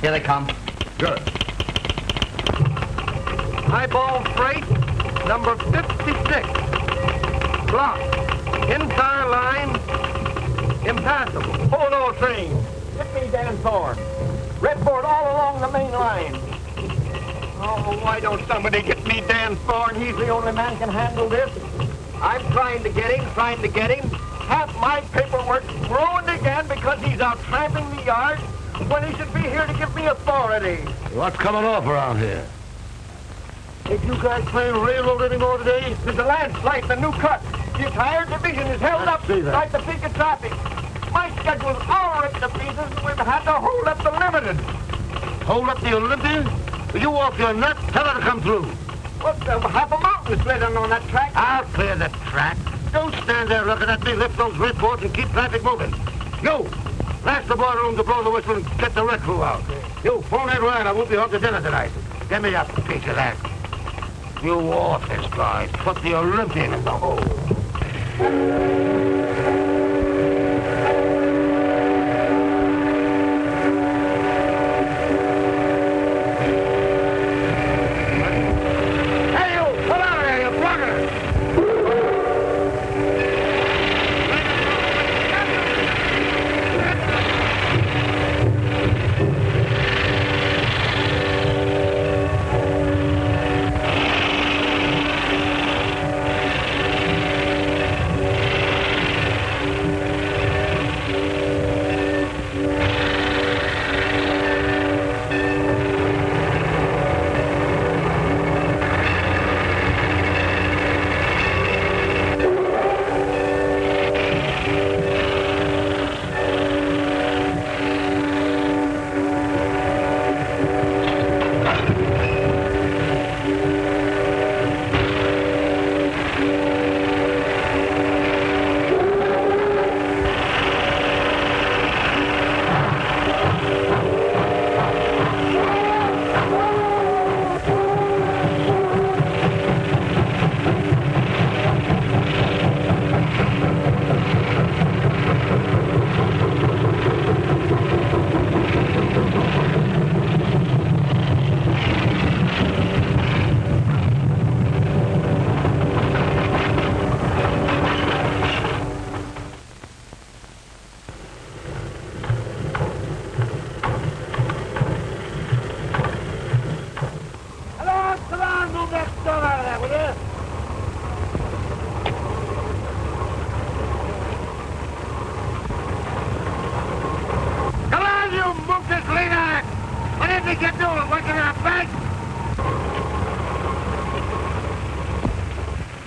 Here they come. Good. Highball freight, number 56. Blocked. Entire line, impassable. Hold on, train. Get me Dan Thorne. Red board all along the main line. Oh, why don't somebody get me Dan Thorne? He's the only man can handle this. I'm trying to get him. Half my paperwork's ruined again because he's out tramping the yard when he should be here to give me authority. What's coming off around here? Ain't you guys playing railroad anymore today? There's a landslide, the new cut. The entire division is held up like the peak of traffic. My schedule's all ripped to pieces. We've had to hold up the limited. Hold up the Olympian? You off your nut? Tell her to come through. What, half a mountain sliding on that track? I'll clear the track. Don't stand there looking at me. Lift those red boards and keep traffic moving. You, blast the boiler room to blow the whistle and get the wreck crew out. You, phone that line. I won't be home to dinner tonight. Give me a piece of that. You office guys, put the Olympian in the hole.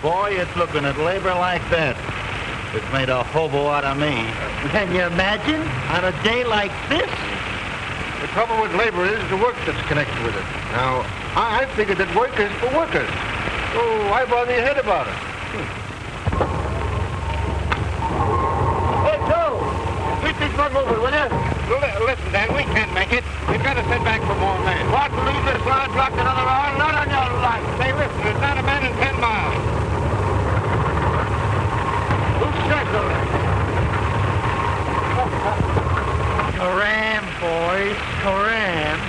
Boy, it's looking at labor like that. It's made a hobo out of me. Can you imagine? On a day like this? The trouble with labor is the work that's connected with it. Now, I figured that work is for workers. So why bother your head about it? Hey, Joe! Keep this one moving, will you? Listen, Dan, we can't make it. We've got to sit back for more men. What, leave this line blocked another hour? Not on your life. Say, listen, there's not a man in 10 miles. Coram, boys, Coram.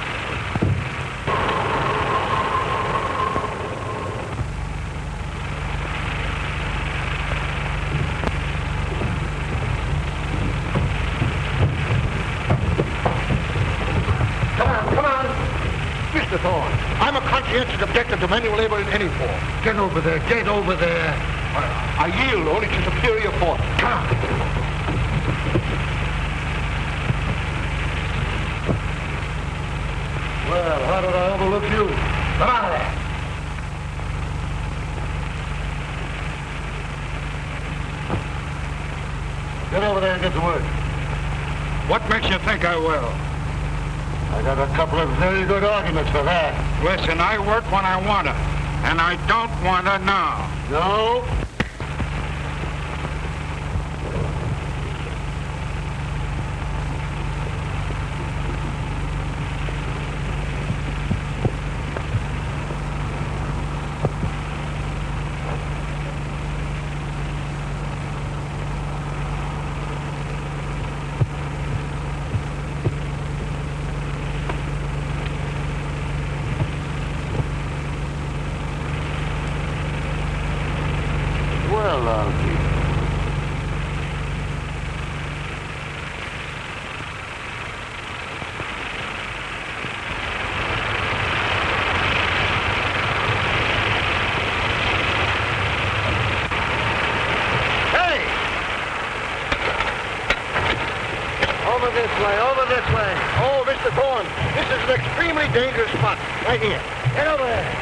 Come on. Mr. Thorne, I'm a conscientious objector to manual labor in any form. Get over there. Get over there. I yield only to superior force. Come on. Well, how did I overlook you? Come on there. Get over there and get to work. What makes you think I will? I got a couple of very good arguments for that. Listen, I work when I want to, and I don't want to now. No? this way, over this way. Oh, Mr. Thorne, this is an extremely dangerous spot. Right here. Get over there.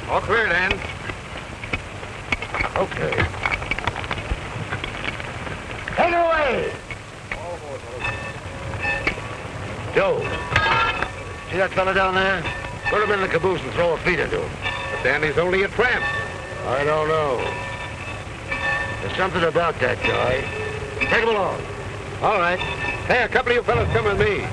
All clear, Dan. Okay. Take it away! Joe, see that fella down there? Put him in the caboose and throw a feed into him. But Danny's only a tramp. I don't know. There's something about that guy. Take him along. All right. Hey, a couple of you fellas come with me.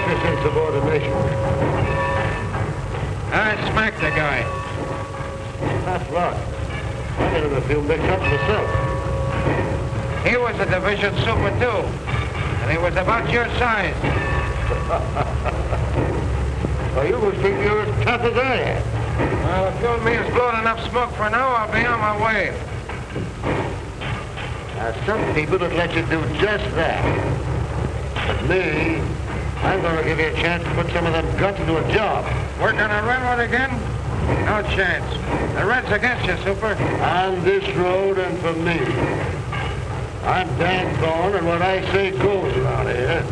Insubordination. I smacked the guy. That's right. I get in a few mix-ups myself. He was a division super, too. And he was about your size. Well, you must think you're as tough as I am. Well, if you means blowing enough smoke for an hour, I'll be on my way. Now, some people would let you do just that. But me, I'm going to give you a chance to put some of them guts into a job. Working a railroad again? No chance. The Red's against you, Super. On this road and for me. I'm Dan Thorne, and what I say goes around here.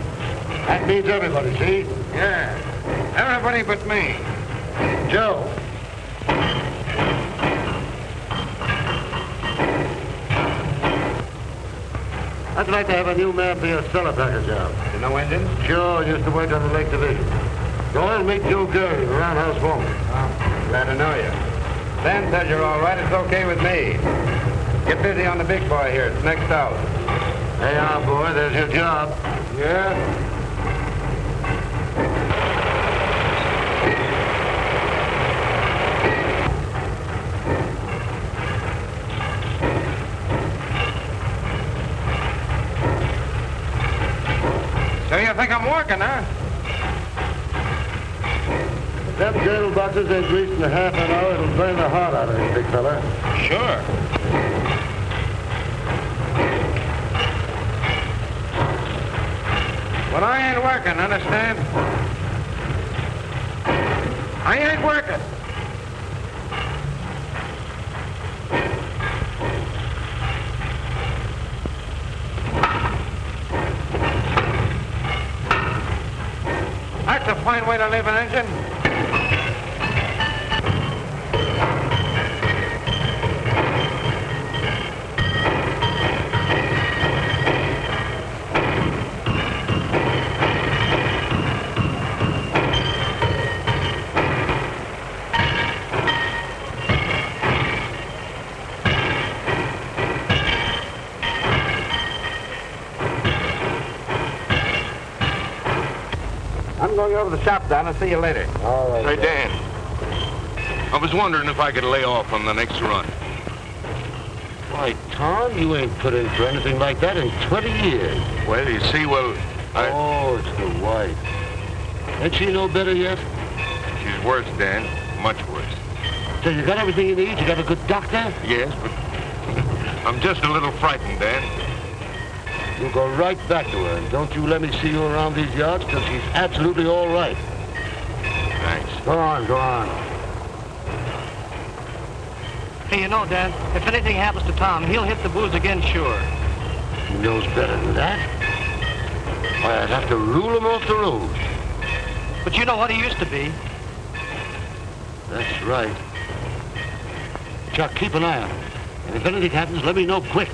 That means everybody, see? Yeah. Everybody but me. Joe. I'd like to have a new man for your cellar packer job. You know engine? Sure, used to work on the Lake Division. Go on and meet Joe Gary, the roundhouse foreman. Glad to know you. Dan said you're all right. It's okay with me. Get busy on the big boy here. It's next out. Hey, boy, there's your job. Yeah? So you think I'm working, huh? If them girdle boxes ain't greased in a half an hour, it'll burn the heart out of you, big fella. Sure. But I ain't working, understand? I ain't working. That's a fine way to live an engine. I'm going over to the shop, Don. I'll see you later. All right. Hey, Dan. I was wondering if I could lay off on the next run. Why, Tom, you ain't put in for anything like that in 20 years. Well, you see, Oh, it's the wife. Ain't she no better yet? she's worse, Dan. Much worse. So you got everything you need? You got a good doctor? Yes, but I'm just a little frightened, Dan. You'll go right back to her, and don't you let me see you around these yards till she's absolutely all right. Thanks. Go on, go on. Hey, you know, Dan, if anything happens to Tom, he'll hit the booze again, sure. He knows better than that. Why, I'd have to rule him off the road. But you know what he used to be. That's right. Chuck, keep an eye on him. And if anything happens, let me know quick.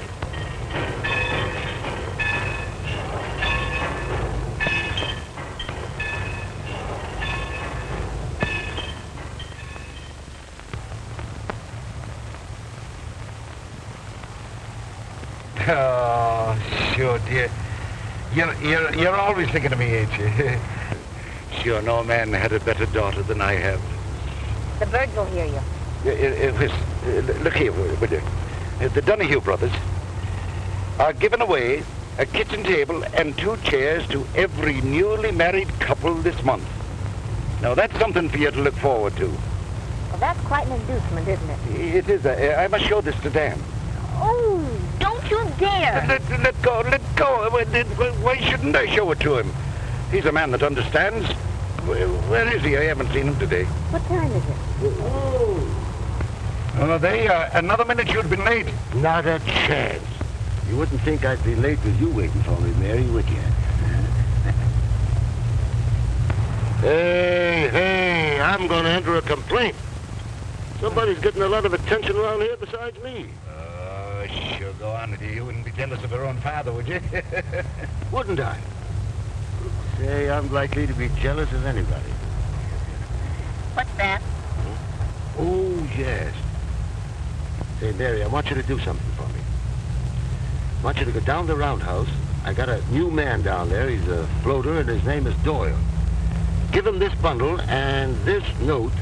Oh, sure, dear. You're always thinking of me, ain't you? Sure, no man had a better daughter than I have. The birds will hear you. Look here, will you? The Donahue brothers are giving away a kitchen table and 2 chairs to every newly married couple this month. Now, that's something for you to look forward to. Well, that's quite an inducement, isn't it? It is. I must show this to Dan. Oh, don't you dare. Let go. Why shouldn't I show it to him? He's a man that understands. Where is he? I haven't seen him today. What time is it? Oh, another minute you'd been late. Not a chance. You wouldn't think I'd be late with you waiting for me, Mary, would you? Hey, I'm going to enter a complaint. Somebody's getting a lot of attention around here besides me. Oh, sure, go on. You wouldn't be jealous of your own father, would you? Wouldn't I? Say, I'm likely to be jealous of anybody. What's that? Oh, yes. Say, Mary, I want you to do something for me. I want you to go down the roundhouse. I got a new man down there. He's a floater, and his name is Doyle. Give him this bundle and this note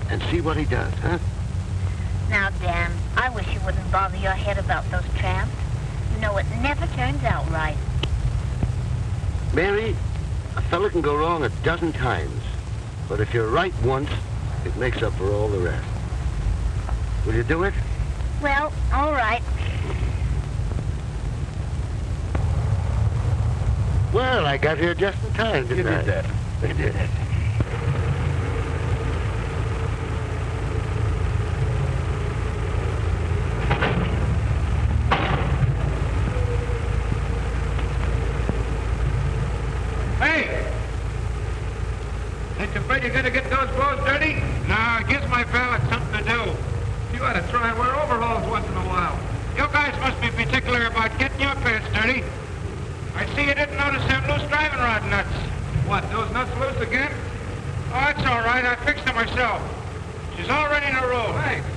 and see what he does, huh? Now, Dan, I wish you wouldn't bother your head about those tramps. You know, it never turns out right. Mary, a fella can go wrong 12 times. But if you're right once, it makes up for all the rest. Will you do it? Well, all right. Well, I got here just in time, didn't I? You did that. I did it. Hey! Ain't you afraid you're going to get those clothes dirty? No, it gives my valet something to do. You ought to try and wear overalls once in a while. You guys must be particular about getting your pants dirty. I see you didn't notice them loose driving rod nuts. What, those nuts loose again? Oh, it's all right. I fixed them myself. She's all ready to roll. Thanks.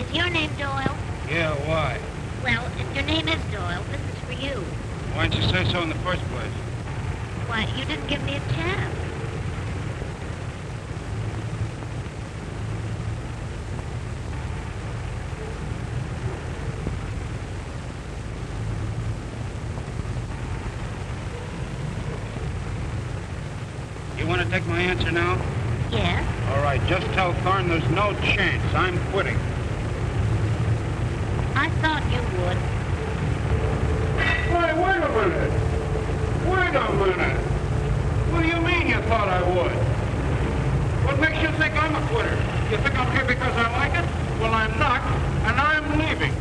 Is your name Doyle? Yeah, why? Well, if your name is Doyle, this is for you. Why didn't you say so in the first place? Why, you didn't give me a chance. You want to take my answer now? Yes? All right, just tell Thorne there's no chance. I'm quitting. I thought you would. Wait a minute. Wait a minute. What do you mean you thought I would? What makes you think I'm a quitter? You think I'm here because I like it? Well, I'm not, and I'm leaving.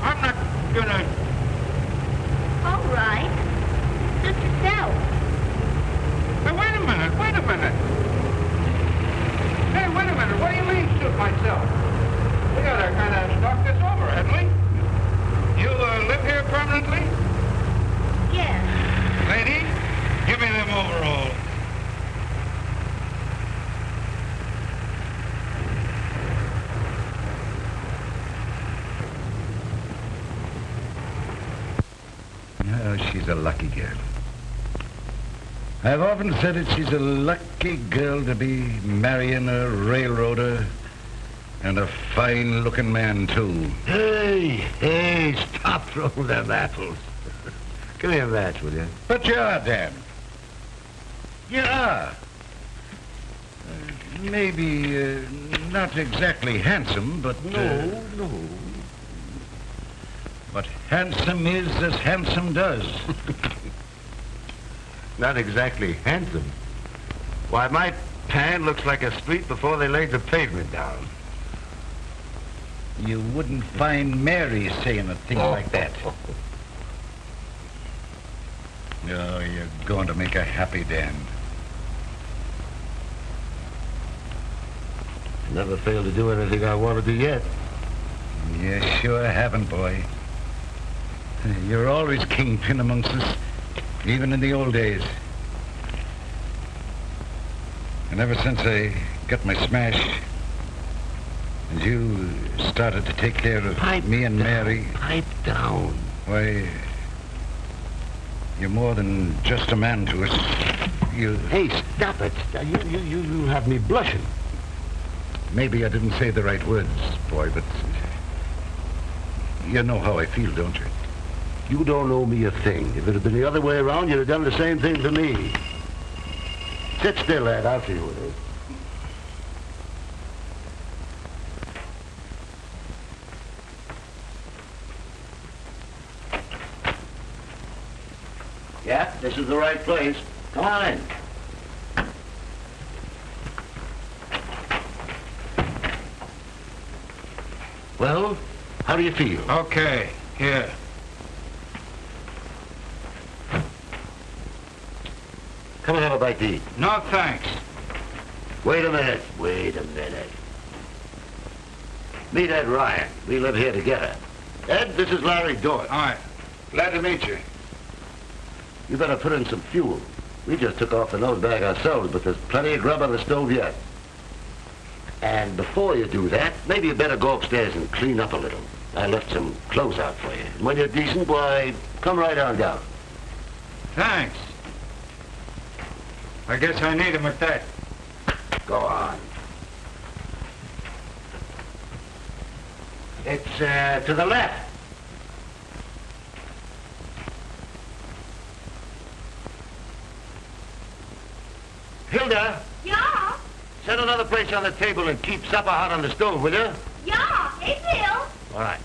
I'm not gonna... All right. Suit yourself. Hey, wait a minute. Hey, wait a minute. What do you mean, shoot myself? We got Oh, she's a lucky girl. I've often said it, she's a lucky girl to be marrying a railroader and a fine-looking man, too. Hey, stop throwing them apples. Give me a match, will you? But you are, Dan. You are. Maybe not exactly handsome, but... No. But handsome is as handsome does. Not exactly handsome. Why, my pan looks like a street before they laid the pavement down. You wouldn't find Mary saying a thing like that. Oh, you're going to make her happy, Dan. Never failed to do anything I wanted to yet. You sure haven't, boy. You're always kingpin amongst us, even in the old days. And ever since I got my smash, and you started to take care of me and Mary... Pipe down. Why, you're more than just a man to us. You... Hey, stop it. You have me blushing. Maybe I didn't say the right words, boy, but... You know how I feel, don't you? You don't owe me a thing. If it had been the other way around, you'd have done the same thing to me. Sit still, lad. I'll see you with it. Yeah, this is the right place. Come on in. Well, how do you feel? Okay, here. Come and have a bite to eat. No thanks. Wait a minute. Meet Ed Ryan. We live here together. Ed, this is Larry Dort. All right. Glad to meet you. You better put in some fuel. We just took off the nose bag ourselves, but there's plenty of grub on the stove yet. And before you do that, maybe you better go upstairs and clean up a little. I left some clothes out for you. And when you're decent, why, come right on down. Thanks. I guess I need him at that. Go on. It's to the left. Hilda, Ja, set another place on the table and keep supper hot on the stove, will you? ja, ik wil. All right.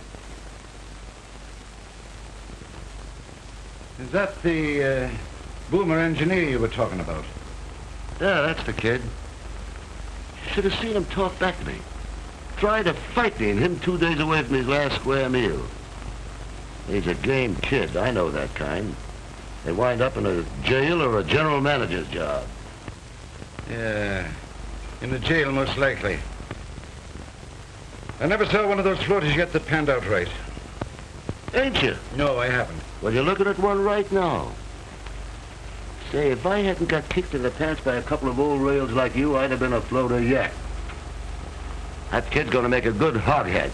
Is that the boomer engineer you were talking about? Yeah, that's the kid. Should have seen him talk back to me. Tried to fight me and him 2 days away from his last square meal. He's a game kid. I know that kind. They wind up in a jail or a general manager's job. Yeah, in the jail most likely. I never saw one of those floaters yet that panned out right. Ain't you? No, I haven't. Well, you're looking at one right now. Say, if I hadn't got kicked in the pants by a couple of old rails like you, I'd have been a floater yet. That kid's gonna make a good hothead.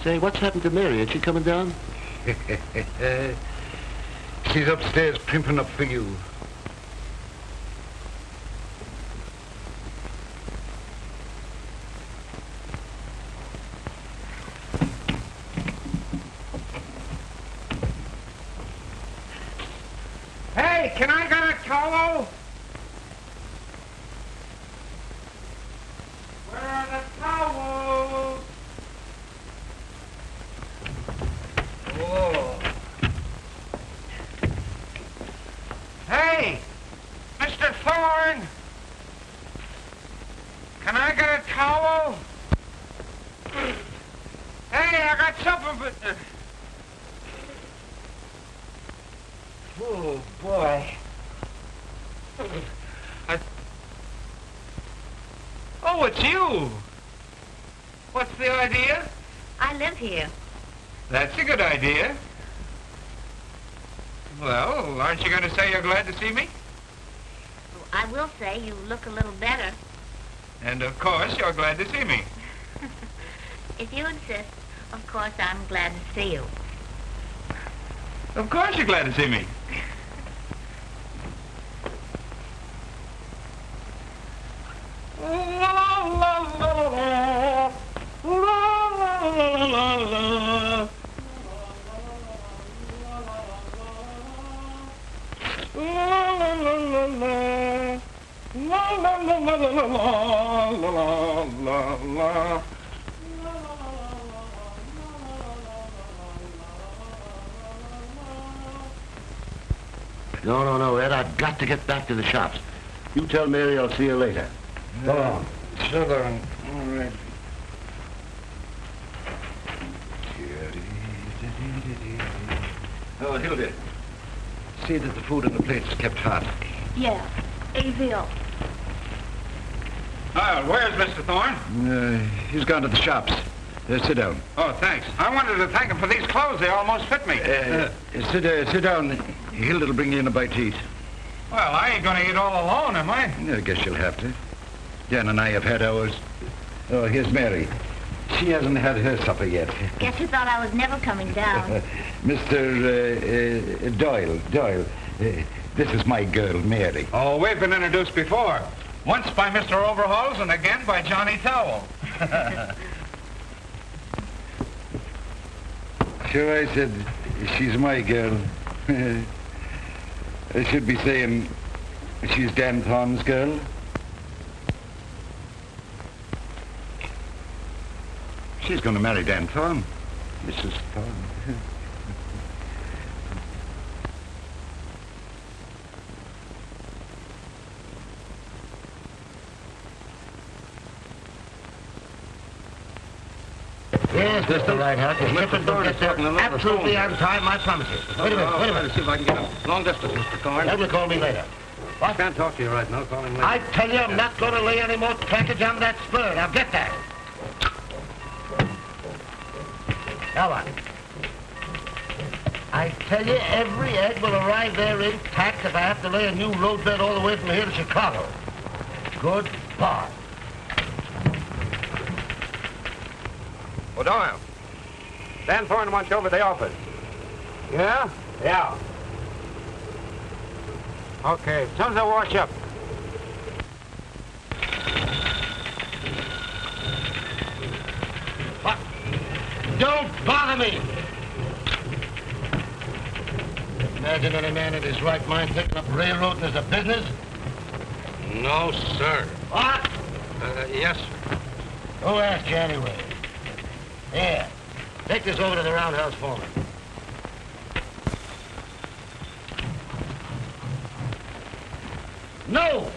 Say, what's happened to Mary? Ain't she coming down? She's upstairs primping up for you. Hey, can I get a towel? Where are the towels? Oh. Hey, Mr. Thorne. Can I get a towel? Hey, I got something but... Oh, boy. Oh, it's you. What's the idea? I live here. That's a good idea. Well, aren't you going to say you're glad to see me? Well, I will say you look a little better. And of course, you're glad to see me. If you insist, of course I'm glad to see you. Of course you're glad to see me. No, Ed, I've got to get back to the shops. You tell Mary I'll see her later. Go on. Sugar and... All right. Oh, Hilda. See that the food on the plates is kept hot. Yeah, I will. Where's Mr. Thorne? He's gone to the shops. Sit down. Oh, thanks. I wanted to thank him for these clothes. They almost fit me. Sit down. Hilda'll bring you in a bite to eat. Well, I ain't gonna eat all alone, am I? I guess you'll have to. Dan and I have had ours. Oh, here's Mary. She hasn't had her supper yet. Guess you thought I was never coming down. Mr. Doyle. This is my girl, Mary. Oh, we've been introduced before. Once by Mr. Overhauls and again by Johnny Towel. Sure, I said she's my girl. I should be saying she's Dan Thorne's girl. She's going to marry Dan Thorne, Mrs. Thorne. Yes, Mr. Righthart. Mr. Thorne is talking a lot of absolutely on time, I promise you. Wait a minute. See if I can get him. Long distance, Mr. Thorne. Have you call me later. I can't talk to you right now. Call him later. I tell you, I'm not going to lay any more package on that spur. Now get that. Now what? I tell you, every egg will arrive there intact if I have to lay a new roadbed all the way from here to Chicago. Goodbye. O'Doyle. Dan Thorne wants you over at the office. Yeah? Yeah. Okay, as soon as I wash up. What? Don't bother me! Imagine any man in his right mind picking up railroading as a business? No, sir. What? Yes, sir. Who asked you anyway? Here, take this over to the roundhouse foreman. No!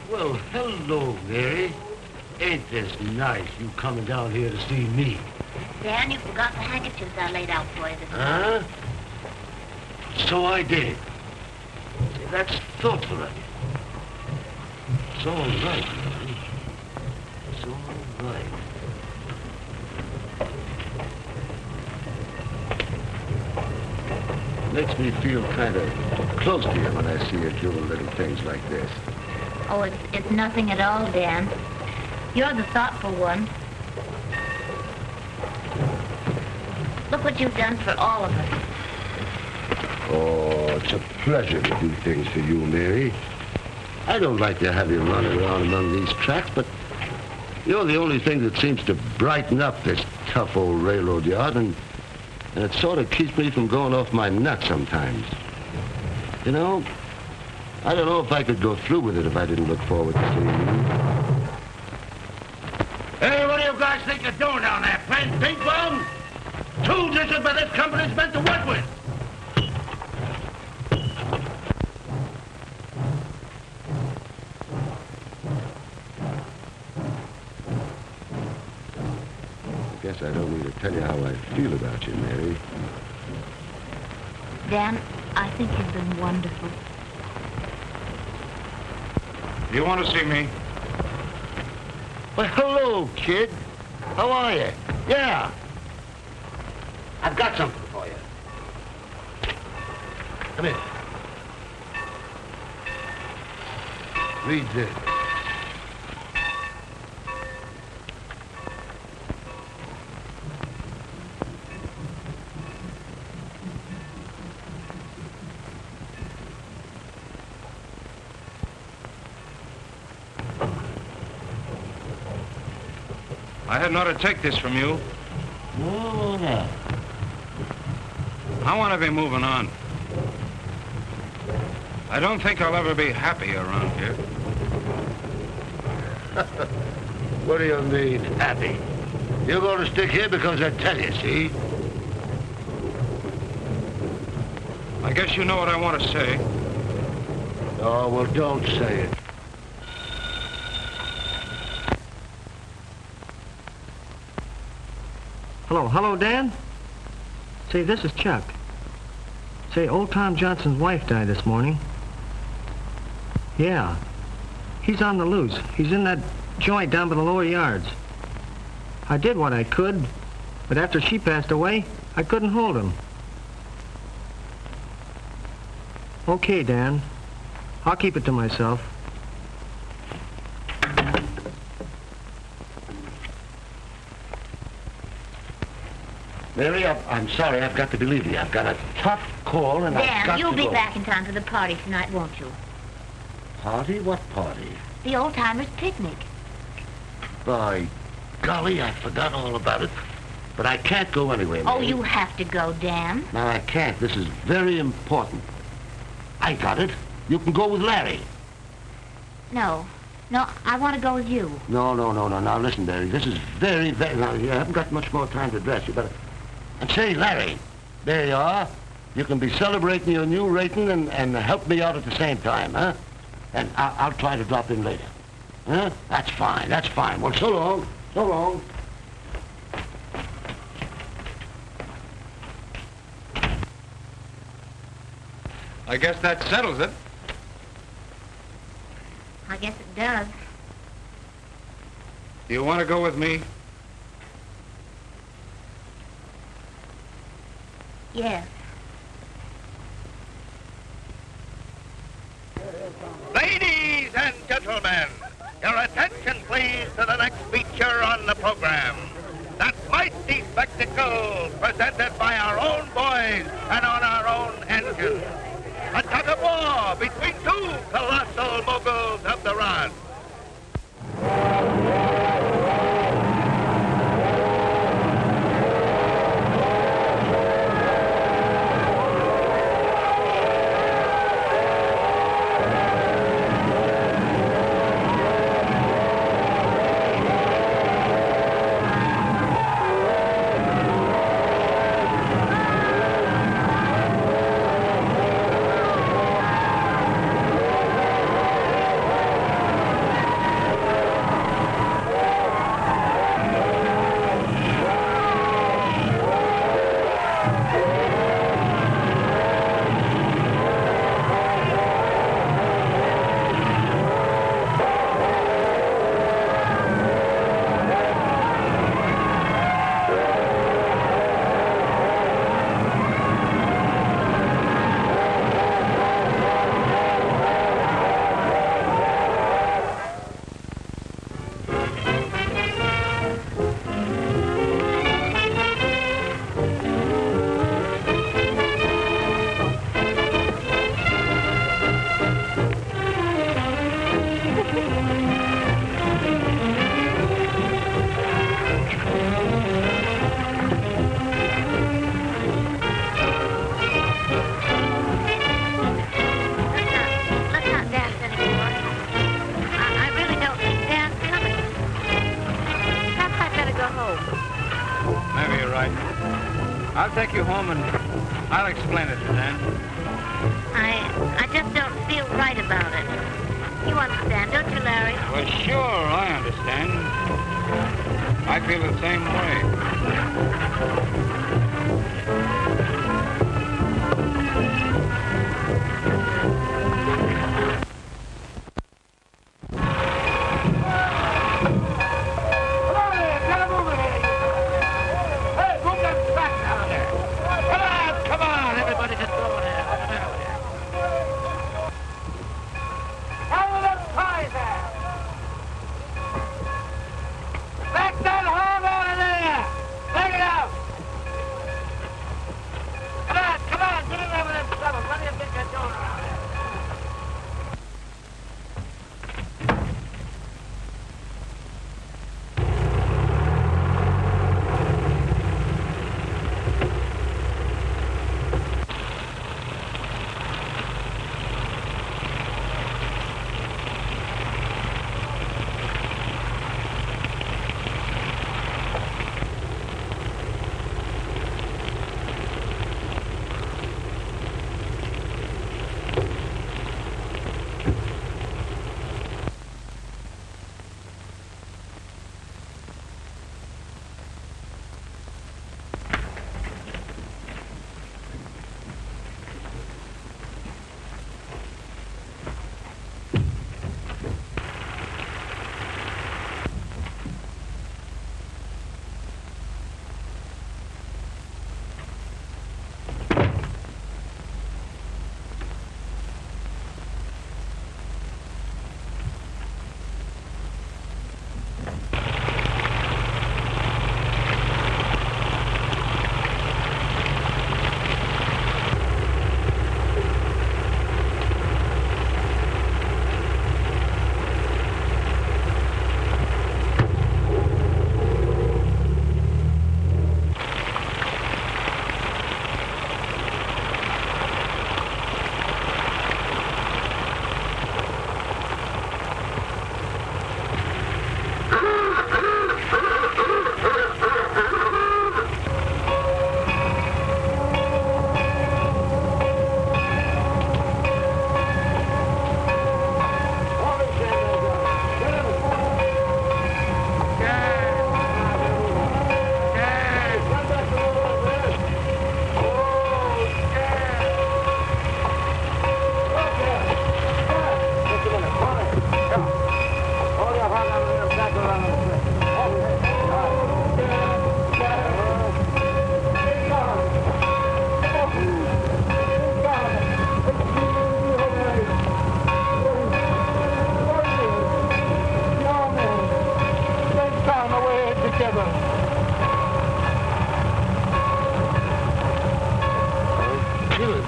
Well, hello, Mary. Ain't this nice, you coming down here to see me? Dan, you forgot the handkerchiefs I laid out for you this Huh? morning. So I did. See, that's thoughtful of you. It's all right, Mary. It's all right. Makes me feel kind of close to you when I see you doing little things like this. Oh, it's nothing at all, Dan. You're the thoughtful one. Look what you've done for all of us. Oh, it's a pleasure to do things for you, Mary. I don't like to have you running around among these tracks, but you're the only thing that seems to brighten up this tough old railroad yard, and it sort of keeps me from going off my nut sometimes. You know, I don't know if I could go through with it if I didn't look forward to seeing you. Hey, what do you guys think you're doing down there? Playing ping pong? Tools isn't what this company's meant to work with. I guess I don't need to tell you how I feel about you, Mary. Dan, I think you've been wonderful. You want to see me? Well, hello, kid. How are you? Yeah. I've got something for you. Come here. Read this. I hadn't ought to take this from you. No. I want to be moving on. I don't think I'll ever be happy around here. What do you mean, happy? You're going to stick here because I tell you, see? I guess you know what I want to say. Oh, well, don't say it. Hello, Dan? Say, this is Chuck. Say, old Tom Johnson's wife died this morning. Yeah. He's on the loose. He's in that joint down by the lower yards. I did what I could, but after she passed away, I couldn't hold him. Okay, Dan. I'll keep it to myself. Mary, I'm sorry. I've got to be leaving you. I've got a tough call, and I've got Dan, to you'll be go. back in time for the party tonight, won't you? Party? What party? The old-timers' picnic. By golly, I forgot all about it. But I can't go anywhere, Oh, Mary. you have to go, Dan. No, I can't. This is very important. I got it. You can go with Larry. No, I want to go with you. No. Now, listen, Mary. This is very... Now, you haven't got much more time to dress. You better... And say, Larry, there you are. You can be celebrating your new rating and help me out at the same time, huh? And I'll try to drop in later. Huh? That's fine. Well, so long. So long. I guess that settles it. I guess it does. Do you want to go with me? Yes. Ladies and gentlemen, your attention please to the next feature on the program. That mighty spectacle presented by our own boys and on our own engine. A tug of war between two colossal moguls of the rod. Let's not dance anymore. I really don't see Dan coming. Perhaps I'd better go home. Maybe you're right. I'll take you home and I'll explain it to Dan. I just don't feel right about it. You understand, don't you, Larry? Well, sure, I understand. I feel the same way. Come on, get a move in here. Hey, move that back down there. never. I'll kill him.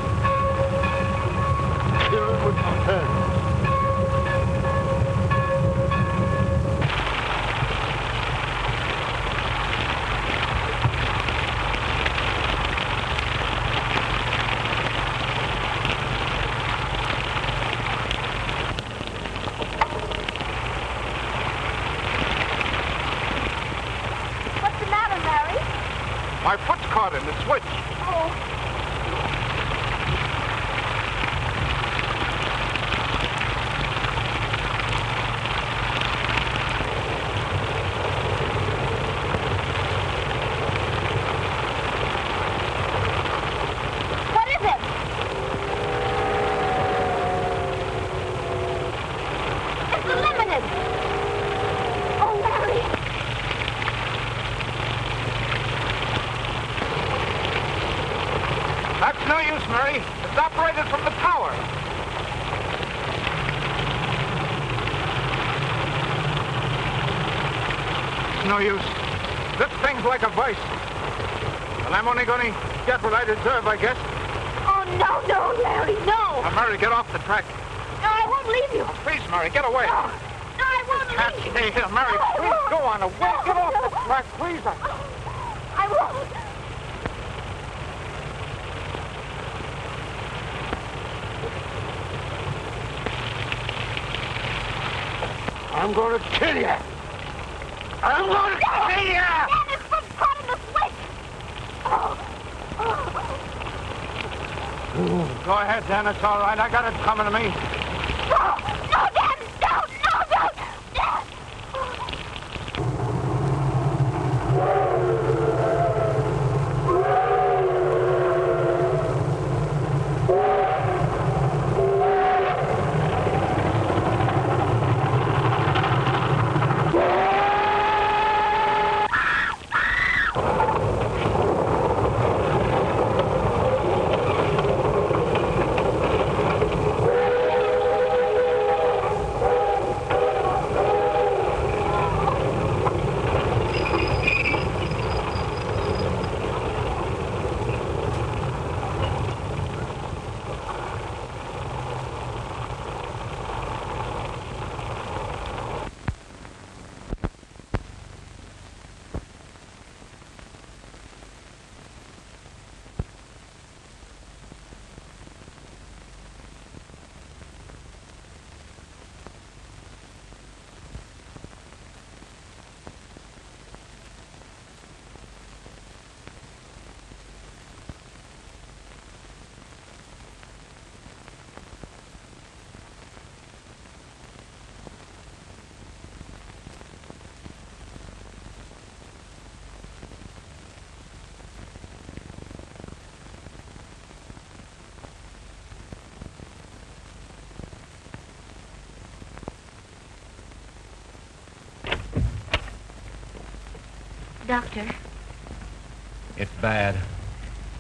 Kill him with my hands. What's the matter, Larry? My foot's caught in the switch. Oh. What is it? It's eliminated. Oh, Larry. That's no use, Mary. It's operated from the tower. It's no use. This thing's like a vice. And I'm only going to get what I deserve, I guess. Oh, no, Larry, no. Now, Mary, get off the track. No, I won't leave you. Please, Mary, get away. No, I won't Can't leave you. stay here, Mary. No, I Please won't. go on away. Get off the track, please. I won't. I'm going to kill you. I'm going to kill you. Dan, his foot's caught in the switch. Go ahead, Dan. It's all right. I got it coming to me. No, Dan, don't. Dan. Doctor. It's bad.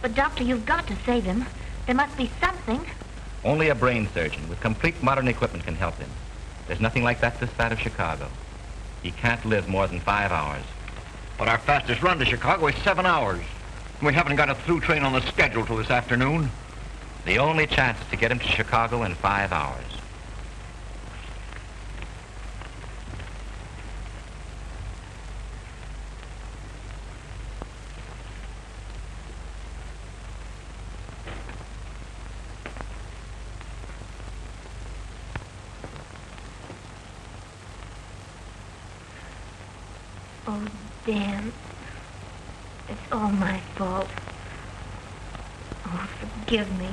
But, Doctor, you've got to save him. There must be something. Only a brain surgeon with complete modern equipment can help him. There's nothing like that this side of Chicago. He can't live more than 5 hours. But our fastest run to Chicago is 7 hours. We haven't got a through train on the schedule till this afternoon. The only chance to get him to Chicago in 5 hours. Oh, Dan. It's all my fault. Oh, forgive me.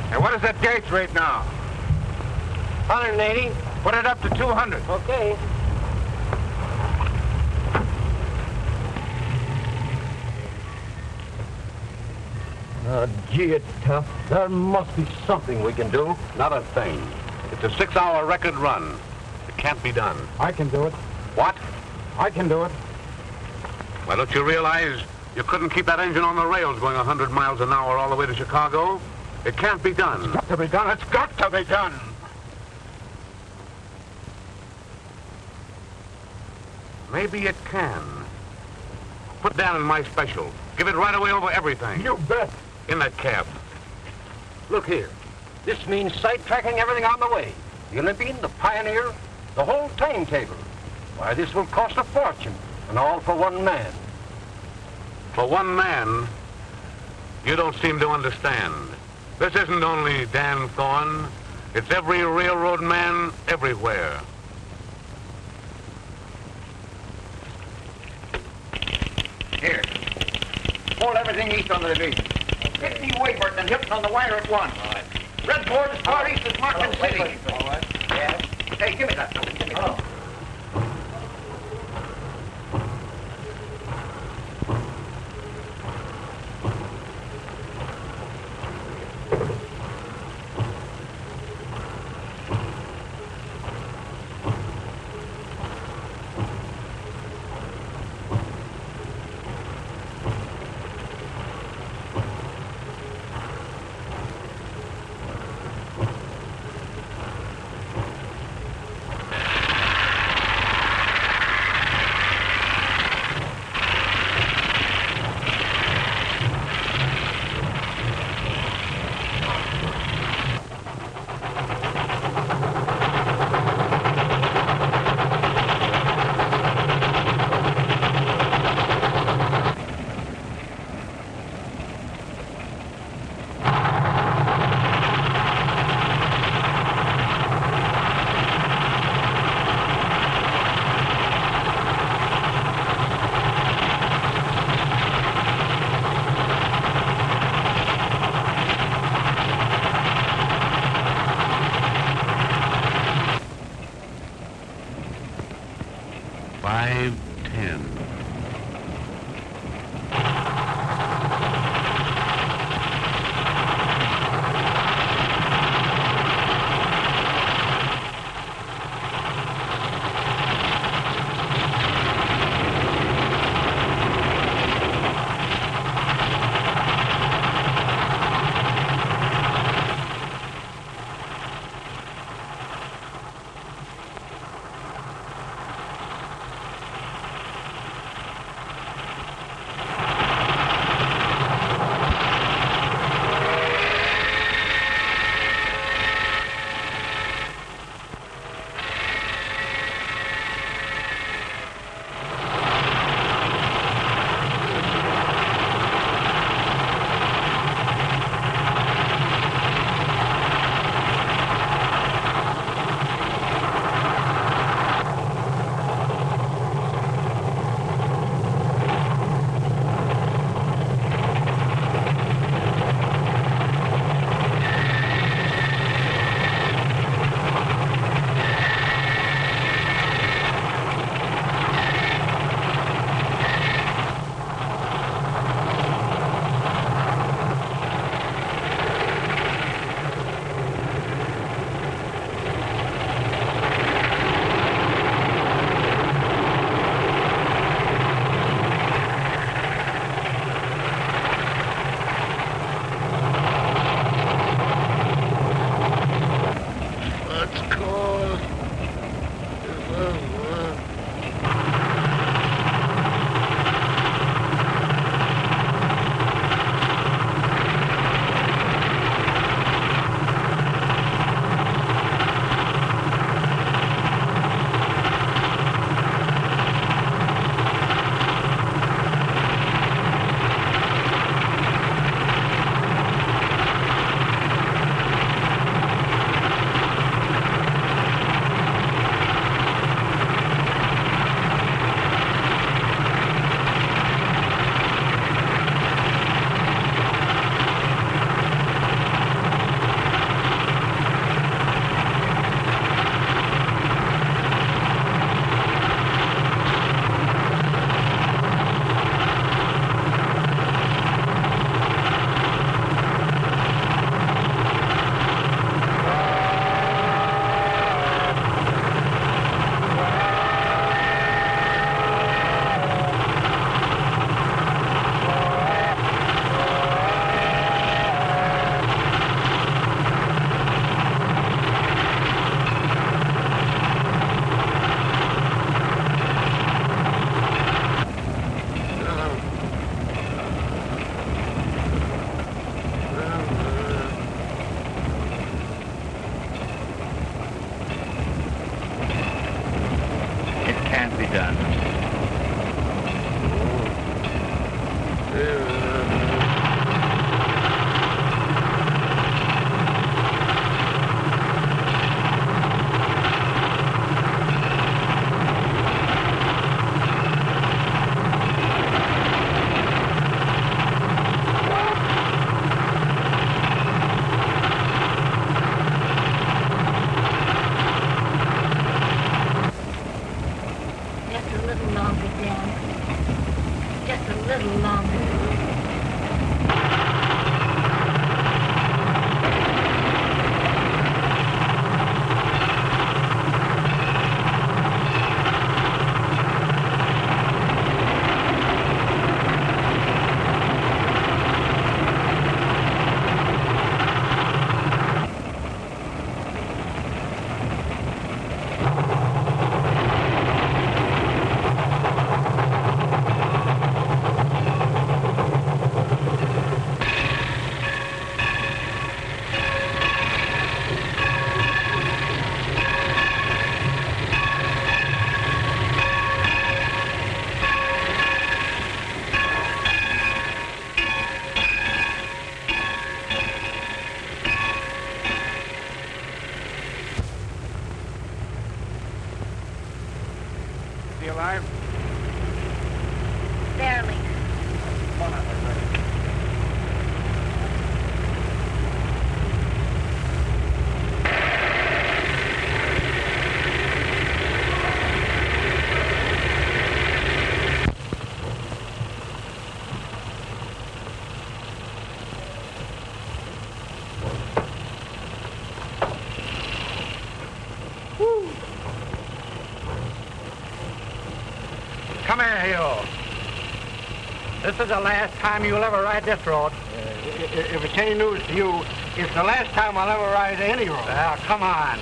Hey, what is that gauge rate now? 180. Put it up to 200. Okay. Gee, it's tough. There must be something we can do. Not a thing. It's a 6-hour record run. It can't be done. I can do it. What? I can do it. Why, don't you realize you couldn't keep that engine on the rails going 100 miles an hour all the way to Chicago? It can't be done. It's got to be done. It's got to be done. Maybe it can. Put Dan in my special. Give it right away over everything. You bet. In that cab. Look here. This means sidetracking everything on the way. The Olympian, the Pioneer, the whole timetable. Why, this will cost a fortune, and all for one man. For one man, you don't seem to understand. This isn't only Dan Thorne. It's every railroad man everywhere. Here. Pull everything east on the division. Get me Wayburn and Hilton on the wire at once. All right. Red board as far east as Martin City. All right. Yeah. Hey, give me that. Give me that. Just a little longer, Dan. Just a little longer. Is he alive? Barely. Come here, Hugh. This is the last time you'll ever ride this road. If it's any news to you, it's the last time I'll ever ride any road. Now, come on.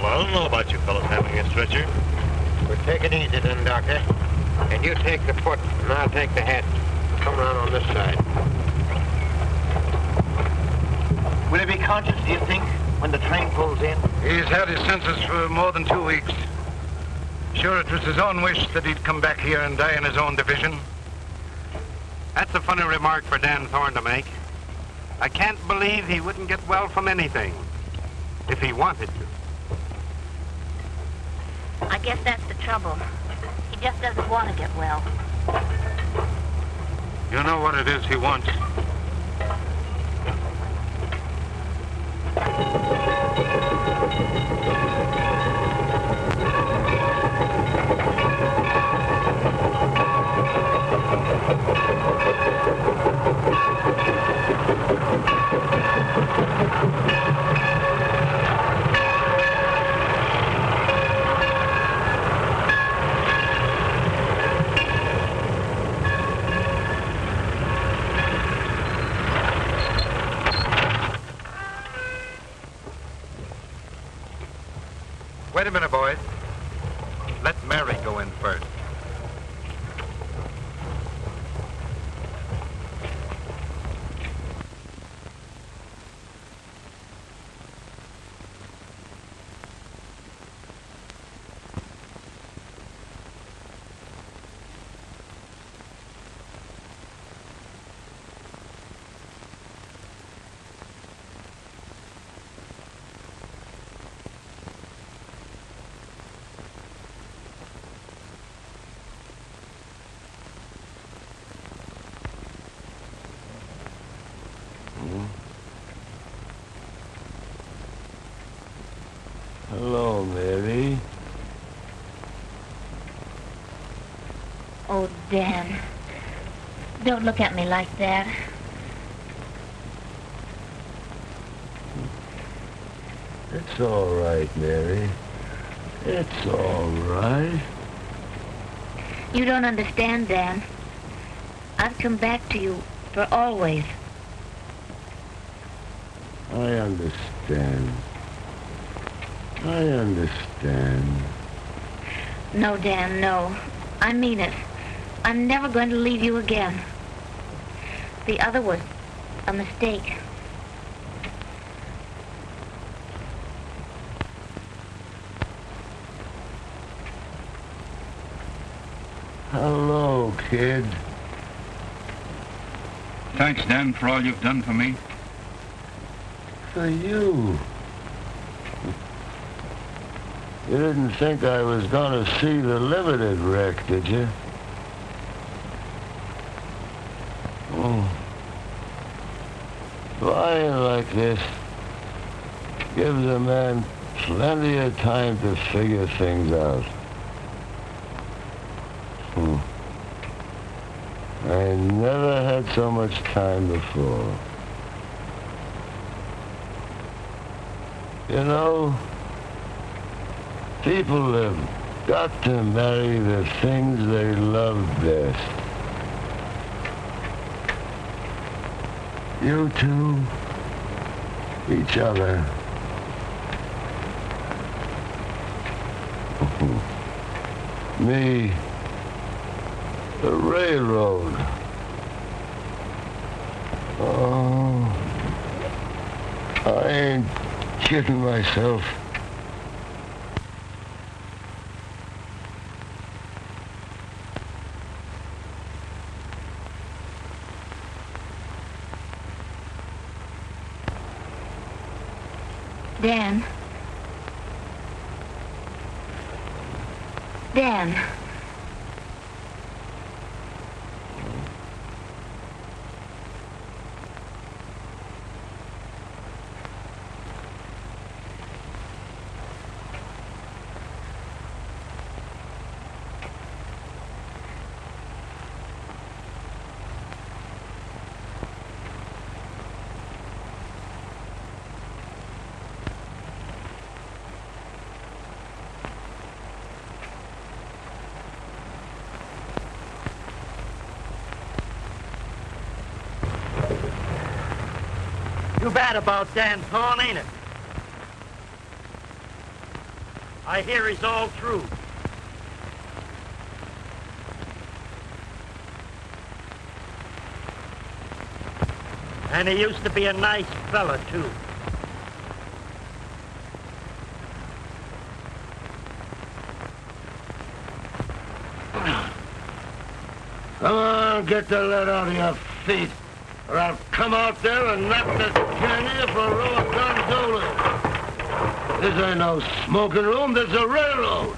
I don't know about you fellas having a stretcher. We'll take it easy then, Doctor. And you take the foot, and I'll take the head. Come around on this side. Will he be conscious, do you think, when the train pulls in? He's had his senses for more than 2 weeks. Sure, it was his own wish that he'd come back here and die in his own division. That's a funny remark for Dan Thorne to make. I can't believe he wouldn't get well from anything, if he wanted to. I guess that's the trouble. He just doesn't want to get well. You know what it is he wants. Wait a minute, boys. Let Mary go in first. Hello, Mary. Oh, Dan. Don't look at me like that. It's all right, Mary. It's all right. You don't understand, Dan. I've come back to you for always. I understand. I understand. No, Dan, no. I mean it. I'm never going to leave you again. The other was a mistake. Hello, kid. Thanks, Dan, for all you've done for me. For you. You didn't think I was gonna see the limited wreck, did you? Oh. Flying like this gives a man plenty of time to figure things out. I never had so much time before. You know, people have got to marry the things they love best. You two, each other. Me, the railroad. Oh, I ain't kidding myself. Dan. Dan. Too bad about Dan Thorne, ain't it? I hear he's all through. And he used to be a nice fella, too. Come on, get the lead out of your feet, or I'll come out there and knock the can of you for a row of gondolas. This ain't no smoking room, this is a railroad.